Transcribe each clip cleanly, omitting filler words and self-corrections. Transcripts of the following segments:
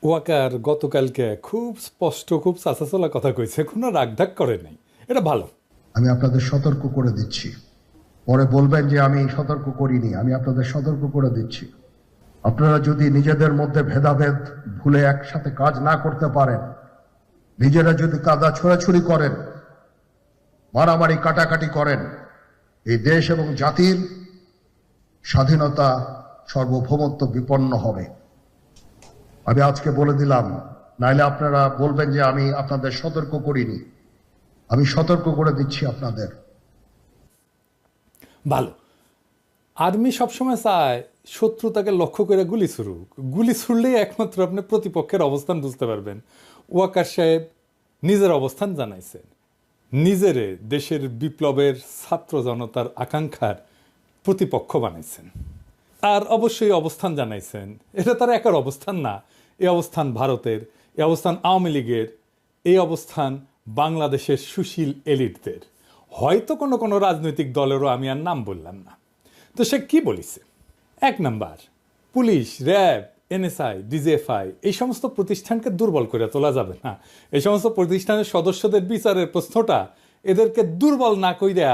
ওয়াকার গতকালকে খুব স্পষ্ট খুব চাচাচলা কথা কইছে, কোনো রাগঢাক করে নাই। এটা ভালো। আমি আপনাদের সতর্ক করে দিচ্ছি। পরে বলবেন যে আমি সতর্ক করিনি। আমি আপনাদের সতর্ক করে দিচ্ছি। আপনারা যদি নিজেদের মধ্যে ভেদাভেদ ভুলে একসাথে কাজ না করতে পারেন, নিজেরা যদি কাদা ছোড়াছুড়ি করেন, মারামারি কাটাকাটি করেন, এই দেশ এবং জাতির স্বাধীনতা সার্বভৌমত্ব বিপন্ন হবে। আমি আজকে বলে দিলাম, নাইলে আপনারা বলবেন যে আমি আপনাদের সতর্ক করিনি। আমি সতর্ক করে দিচ্ছি আপনাদের। ভালো। আর্মি সবসময় চায় শত্রু তাকে লক্ষ্য করে গুলি ছুড়ুক। গুলি ছুড়লেই একমাত্র আপনি প্রতিপক্ষের অবস্থান বুঝতে পারবেন। ওয়াকার সাহেব নিজের অবস্থান জানাইছেন, নিজেরে দেশের বিপ্লবের ছাত্র জনতার আকাঙ্ক্ষার প্রতিপক্ষ বানাইছেন। আর অবশ্যই অবস্থান জানাইছেন, এটা তার একার অবস্থান না। এই অবস্থান ভারতের, এই অবস্থান আওয়ামী লীগের, এই অবস্থান বাংলাদেশের সুশীল এলিটদের, হয়তো কোনো কোনো রাজনৈতিক দলেরও আমি আর নাম বললাম না। তো সে কি বলিছে? এক number, police, RAB, NSI, DGFI এই সমস্ত প্রতিষ্ঠানকে দুর্বল করে তোলা যাবে না। এই সমস্ত প্রতিষ্ঠানের সদস্যদের বিচারের প্রশ্নটা এদেরকে দুর্বল না কইরা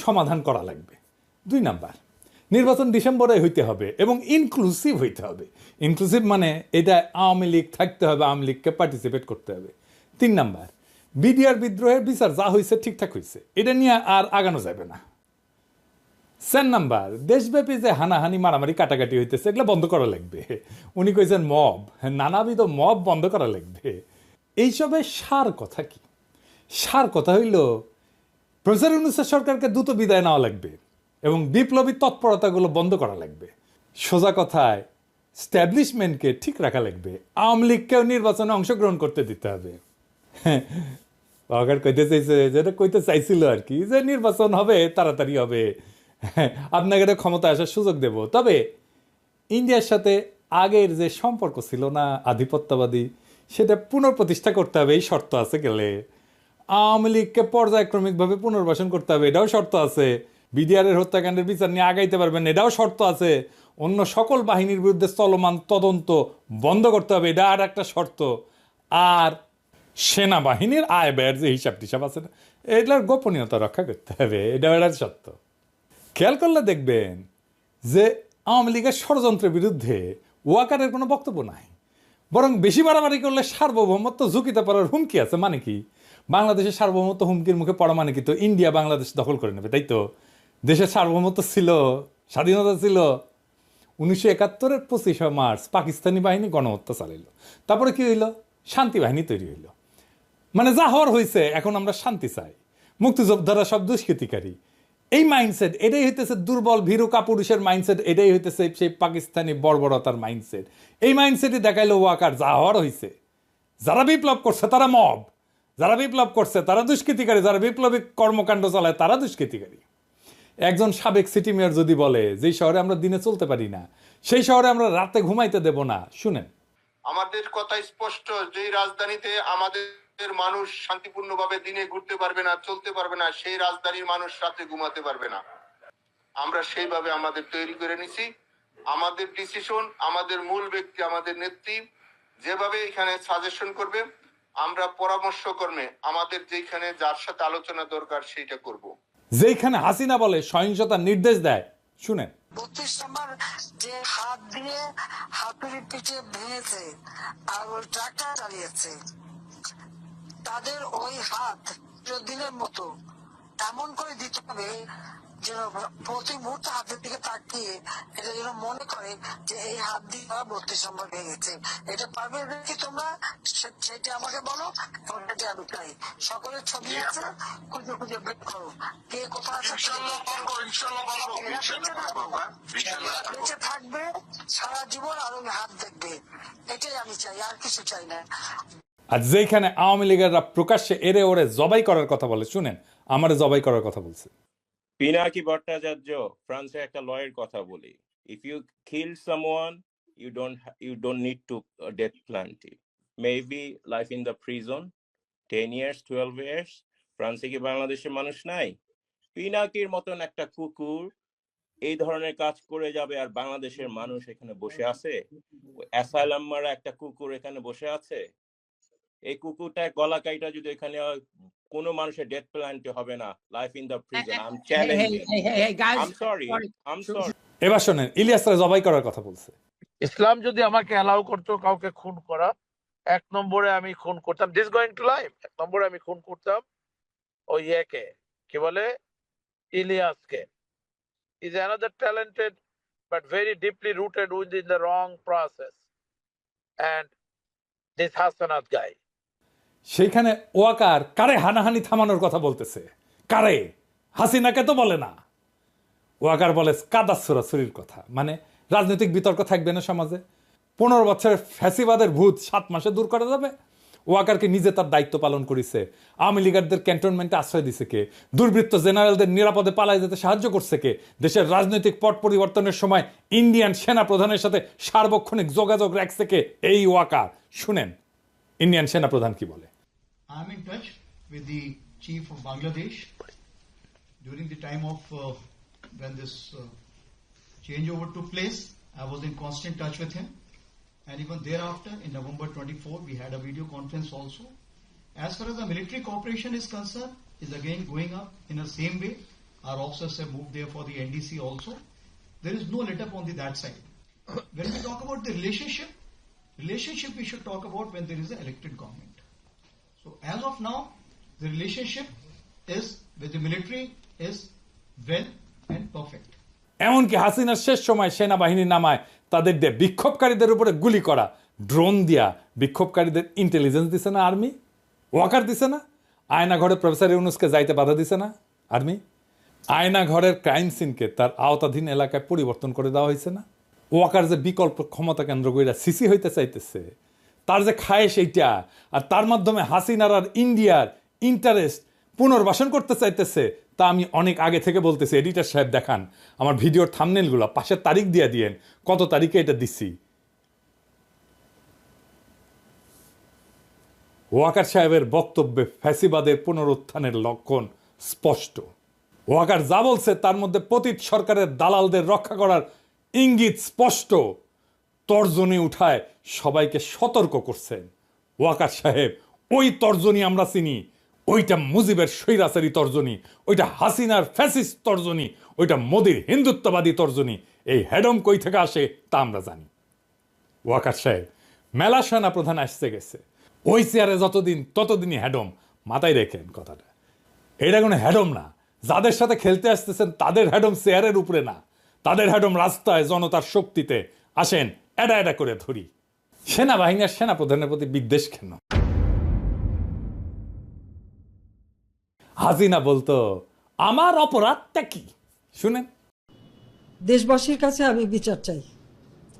সমাধান করা লাগবে। দুই নাম্বার, নির্বাচন ডিসেম্বরে হইতে হবে এবং ইনক্লুসিভ হইতে হবে। ইনক্লুসিভ মানে এটা আওয়ামী লীগ থাকতে হবে, আওয়ামী লীগকে পার্টিসিপেট করতে হবে। তিন নাম্বার, বিডিআর বিদ্রোহের বিচার যা হয়েছে ঠিকঠাক হয়েছে, এটা নিয়ে আর আগানো যাবে না। চার নাম্বার, দেশব্যাপী যে হানাহানি মারামারি কাটাকাটি হইতেছে এগুলো বন্ধ করা লাগবে। উনি কইছেন মব, নানাবিধ মব বন্ধ করা লাগবে। এইসবের সার কথা কি? সার কথা হইল প্রফেসর ইউনূসের সরকারকে দ্রুত বিদায় নেওয়া লাগবে এবং বিপ্লবী তৎপরতাগুলো বন্ধ করা লাগবে। সোজা কথায় স্ট্যাবলিশমেন্টকে ঠিক রাখা লাগবে। আওয়ামী লীগকেও নির্বাচনে অংশগ্রহণ করতে দিতে হবে। কইতে চাইছে, যেটা কইতে চাইছিল আর কি, যে নির্বাচন হবে, তাড়াতাড়ি হবে, আপনাকে এটা ক্ষমতা আসার সুযোগ দেব। তবে ইন্ডিয়ার সাথে আগের যে সম্পর্ক ছিল না আধিপত্যবাদী, সেটা পুনঃপ্রতিষ্ঠা করতে হবে, এই শর্ত আছে গেলে। আওয়ামী লীগকে পর্যায়ক্রমিকভাবে পুনর্বাসন করতে হবে, এটাও শর্ত আছে। বিডিআরের হত্যাকাণ্ডের বিচার নিয়ে আগাইতে পারবেন, এটাও শর্ত আছে। অন্য সকল বাহিনীর বিরুদ্ধে চলমান তদন্ত বন্ধ করতে হবে, এটা আর একটা শর্ত। আর সেনাবাহিনীর আয় ব্যয়ের যে হিসাব টিসাব আছে না, এটার গোপনীয়তা রক্ষা করতে হবে, এটাও একটা শর্ত। খেয়াল করলে দেখবেন যে আওয়ামী লীগের ষড়যন্ত্রের বিরুদ্ধে ওয়াকারের কোনো বক্তব্য নাই, বরং বেশি বাড়াবাড়ি করলে সার্বভৌমত্ব ঝুঁকিতে পড়ার হুমকি আছে। মানে কি? বাংলাদেশের সার্বভৌমত্ব হুমকির মুখে পড়া মানে কি? তো ইন্ডিয়া বাংলাদেশ দখল করে নেবে, তাই তো? দেশের সার্বভৌমত্ব ছিল, স্বাধীনতা ছিল। 1971-এর 25শে মার্চ পাকিস্তানি বাহিনী গণহত্যা চালাইল। তারপরে কি হইল? শান্তি বাহিনী তৈরি হইল। মানে যা হওয়ার হয়েছে, এখন আমরা শান্তি চাই, মুক্তিযোদ্ধারা সব দুষ্কৃতিকারী। এই মাইন্ডসেট, এটাই হইতেছে দুর্বল ভীরু কাপুরুষের মাইন্ডসেট, এটাই হইতেছে সেই পাকিস্তানি বর্বরতার মাইন্ডসেট। এই মাইন্ডসেটই দেখাইলো ওয়াকার, যা হওয়ার হয়েছে। যারা বিপ্লব করছে তারা মব, যারা বিপ্লব করছে তারা দুষ্কৃতিকারী, যারা বিপ্লবী কর্মকাণ্ড চালায় তারা দুষ্কৃতিকারী। একজন সাবেক সিটি মেয়র যদি বলে যেই শহরে আমরা দিনে চলতে পারি না, সেই শহরে আমরা রাতে ঘুমাইতে দেব না, শুনেন। আমাদের কথা স্পষ্ট, যে রাজধানীতে আমাদের মানুষ শান্তিপূর্ণভাবে দিনে ঘুরতে পারবে না, চলতে পারবে না, সেই রাজধানীর মানুষ রাতে ঘুমাতে পারবে না। আমরা সেইভাবে আমাদের তৈরি করে নিছি। আমাদের ডিসিশন, আমাদের মূল ব্যক্তি, আমাদের নেত্রী যেভাবে এখানে সাজেশন করবে, আমরা পরামর্শ কর্মে আমাদের যেখানে যার সাথে আলোচনা দরকার সেইটা করব। যেখানে হাসিনা বলে সহিংসতার নির্দেশ দেয়, শুনেন। 32 নম্বর যে হাত দিয়ে হাতুড়ি পিঠে ভেঙেছে আর ওই ট্রাক্টর চালিয়েছে, তাদের ওই হাত চিরদিনের মতো এমন করে দিতে হবে যেন প্রতি মুহূর্তে হাতের দিকে তাকিয়ে এটা যেন মনে করে যে এই হাত দিয়ে 32 নম্বর ভেঙেছে। এটা পারবে কি তোমরা? সেটা আমাকে বলো, সেটা আমি চাই। সকলের ছবি আছে, খুঁজে খুঁজে বের করো কে কোথায় আছে। বেঁচে থাকবে সারা জীবন আর ওই হাত দেখবে, এটাই আমি চাই, আর কিছু চাই না। আর যেখানে আওয়ামী লীগেররা প্রকাশ্যে এরে ওরে জবাই করার কথা বলে, শুনেন আমারে জবাই করার কথা বলছে। পিনাকি ভট্টাচার্য ফ্রান্সে একটা লয়ের কথা বলি, if you kill someone you don't need to death penalty, maybe life in the prison 10 years 12 years। ফ্রান্সে কি বাংলাদেশের মানুষ নাই? পিনাকির মতন একটা কুকুর এই ধরনের কাজ করে যাবে আর বাংলাদেশের মানুষ এখানে বসে আছে? অ্যাসাইলাম মারা একটা কুকুর এখানে বসে আছে, এই কুকুরটা গলা কাইটা যদি এখানে কোনো মানুষের ডেথ পেনাল্টি হবে না, life in the prison, I am challenging. guys, I am sorry, sorry. I am sorry. এবার শোনেন, ইলিয়াসরা জবাই করার কথা বলছে। ইসলাম যদি আমাকে অ্যালাউ করতো কাউকে খুন করা, 1 নম্বরে আমি খুন করতাম, দিস গোয়িং টু লাইফ, 1 নম্বরে আমি খুন করতাম ওই ইয়েকে, কি বলে, ইলিয়াসকে। Is another talented but very deeply rooted within the wrong process, and this Hasanat guy. সেইখানে ওয়াকার কারে হানাহানি থামানোর কথা বলতেছে? কারে? হাসিনাকে তো বলে না। ওয়াকার বলে কাদা ছোড়াছুরির কথা, মানে রাজনৈতিক বিতর্ক থাকবে না সমাজে। 15 বছরের ফ্যাসিবাদের ভূত 7 মাসে দূর করা যাবে? ওয়াকারকে নিজে তার দায়িত্ব পালন করেছে। আওয়ামী লীগারদের ক্যান্টনমেন্টে আশ্রয় দিছে কে? দুর্বৃত্ত জেনারেলদের নিরাপদে পালায় যেতে সাহায্য করছে কে? দেশের রাজনৈতিক পট পরিবর্তনের সময় ইন্ডিয়ান সেনা প্রধানের সাথে সার্বক্ষণিক যোগাযোগ রাখছে কে? এই ওয়াকার। শুনেন ইন্ডিয়ান সেনা প্রধান কি বলে। I'm in touch with the chief of Bangladesh during the time of when this changeover took place. I was in constant touch with him, and even thereafter, in November 24, we had a video conference also. As far as the military cooperation is concerned, is again going up in the same way. Our officers have moved there for the NDC also. There is no let up on that side. When we talk about the relationship we should talk about when there is an elected government. So as of now, the relationship is with the military is well and perfect. এমনকি হাসিনার শেষ সময় সেনাবাহিনী নামায় তাদের দিয়ে বিক্ষোভকারীদের উপরে গুলি করা, ড্রোন দিয়া বিক্ষোভকারীদের ইন্টেলিজেন্স দিছে না আর্মি? ওয়াকার দিছে না? আয়না ঘরে প্রফেসর ইউনুসকে যাইতে বাধা দিছে না আর্মি? আয়না ঘরের ক্রাইম সিনকে তার আওতাধীন এলাকায় পরিবর্তন করে দেওয়া হয়েছে না? ওয়াকার যে বিকল্প ক্ষমতা কেন্দ্র কইরা সিসি হইতে চাইতেছে, তার যে খায় সেইটা, আর তার মাধ্যমে হাসিনার আর ইন্ডিয়ার ইন্টারেস্ট পুনর্বাসন করতে চাইতেছে, তা আমি অনেক আগে থেকে বলতেছি। এডিটর সাহেব দেখান আমার ভিডিওর থাম্বনেলগুলো, পাশের তারিখ দিয়ে দিয়েন কত তারিখে এটা দিচ্ছি। ওয়াকার সাহেবের বক্তব্যে ফ্যাসিবাদের পুনরুত্থানের লক্ষণ স্পষ্ট। ওয়াকার যা বলছে তার মধ্যে পতিত সরকারের দালালদের রক্ষা করার ইঙ্গিত স্পষ্ট। তর্জনী উঠায় সবাইকে সতর্ক করছেন ওয়াকার সাহেব। ওই তর্জনী আমরা চিনি, ওইটা মুজিবের স্বৈরাচারী তর্জনী, ওইটা হাসিনার ফ্যাসিস্ট তর্জনী, ওইটা মোদির হিন্দুত্ববাদী তর্জনী। এই হেডম কই থেকে আসে তা আমরা জানি। ওয়াকার সাহেব মেলা সেনা প্রধান আসতে গেছে, ওই চেয়ারে যতদিন ততদিনই হেডম। মাথায় রেখেন কথাটা, এটা কোনো হেডম না। যাদের সাথে খেলতে আসতেছেন তাদের হেডম চেয়ারের উপরে না, তাদের হেডম রাস্তায় জনতার শক্তিতে। আসেন এডা এডা করে ধরি। সেনাবাহিনী আর সেনাপ্রধানের প্রতি বিদ্বেষ কেন? হাসিনা বলতো আমার অপরাধটা কি? শুনেন, দেশবাসীর কাছে আমি বিচার চাই,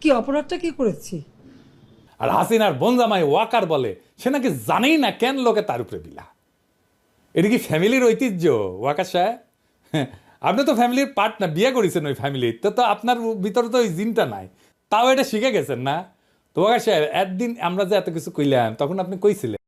কি অপরাধটা কি করেছি। আর হাসিনার বনজামাই ওয়াকার বলে সে নাকি জানেই না কেন লোকে তার উপরে বিলা। এটা কি ফ্যামিলির ঐতিহ্য ওয়াকার সাহেব? আপনি তো ফ্যামিলির পার্ট না, বিয়ে করেছেন ওই ফ্যামিলির, তো আপনার ভিতরে তো ওই জিনটা নাই, তাও এটা শিখে গেছেন না? তো ওয়াকার সাহেব একদিন আমরা যে এত কিছু কইলাম তখন আপনি কইছিলেন